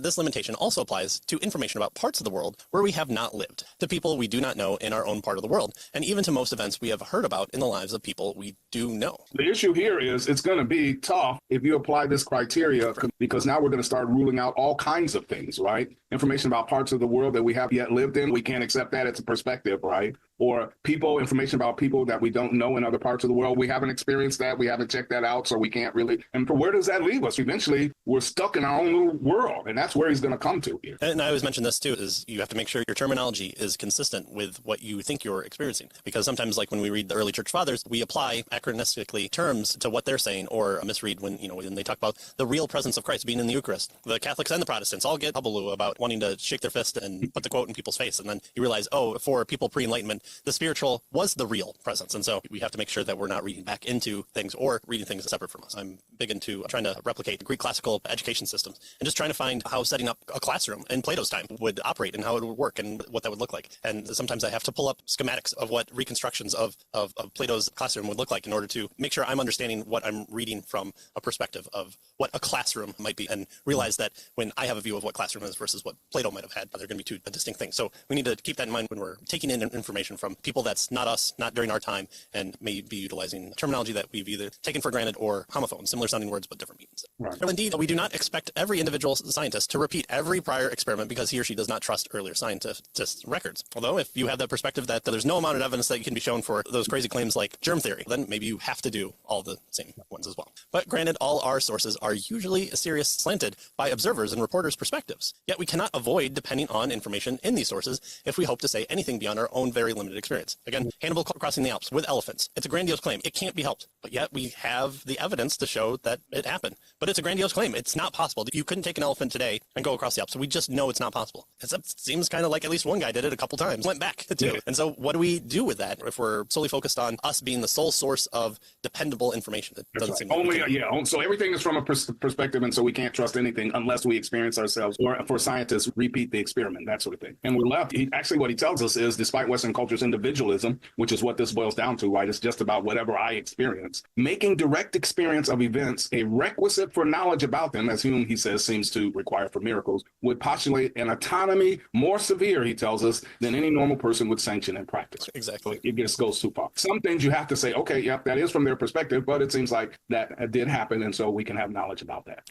This limitation also applies to information about parts of the world where we have not lived, to people we do not know in our own part of the world, and even to most events we have heard about in the lives of people we do know. The issue here is it's going to be tough if you apply this criteria, because now we're going to start ruling out all kinds of things, right? Information about parts of the world that we have yet lived in, we can't accept that. It's a perspective, right? Or information about people that we don't know in other parts of the world. We haven't experienced that. We haven't checked that out. So we can't really. And where does that leave us? Eventually, we're stuck in our own little world. And that's where he's going to come to here. And I always mention this too, is you have to make sure your terminology is consistent with what you think you're experiencing. Because sometimes, like when we read the early church fathers, we apply anachronistically terms to what they're saying, or misread when they talk about the real presence of Christ being in the Eucharist. The Catholics and the Protestants all get hullabaloo about wanting to shake their fist and put the quote in people's face. And then you realize, oh, for people pre-Enlightenment, the spiritual was the real presence. And so we have to make sure that we're not reading back into things or reading things separate from us. I'm big into trying to replicate Greek classical education systems and just trying to find how setting up a classroom in Plato's time would operate and how it would work and what that would look like. And sometimes I have to pull up schematics of what reconstructions of Plato's classroom would look like in order to make sure I'm understanding what I'm reading from a perspective of what a classroom might be, and realize that when I have a view of what classroom is versus what Plato might have had, they're going to be two distinct things. So we need to keep that in mind when we're taking in information from people that's not us, not during our time, and may be utilizing terminology that we've either taken for granted or homophone, similar sounding words but different meanings. Right. So indeed, we do not expect every individual scientist to repeat every prior experiment because he or she does not trust earlier scientists' records. Although if you have the perspective that there's no amount of evidence that can be shown for those crazy claims like germ theory, then maybe you have to do all the same ones as well. But granted, all our sources are usually serious slanted by observers and reporters' perspectives. Yet we cannot avoid depending on information in these sources if we hope to say anything beyond our own very limited experience. Again, Hannibal crossing the Alps with elephants. It's a grandiose claim. It can't be helped. But yet we have the evidence to show that it happened. But it's a grandiose claim. It's not possible. You couldn't take an elephant today and go across the Alps. So we just know it's not possible. It seems kind of like at least one guy did it a couple times, went back too. And so what do we do with that if we're solely focused on us being the sole source of dependable information? It doesn't seem like so everything is from a perspective, and so we can't trust anything unless we experience ourselves, or for scientists, repeat the experiment, that sort of thing. And we're left. What he tells us is, despite Western culture's individualism, which is what this boils down to, right? It's just about whatever I experience. Making direct experience of events a requisite for knowledge about them, as Hume, he says, seems to require for miracles, would postulate an autonomy more severe, he tells us, than any normal person would sanction and practice. Exactly. It just goes too far. Some things you have to say, okay, yep, that is from their perspective, but it seems like that did happen, and so we can have knowledge about that.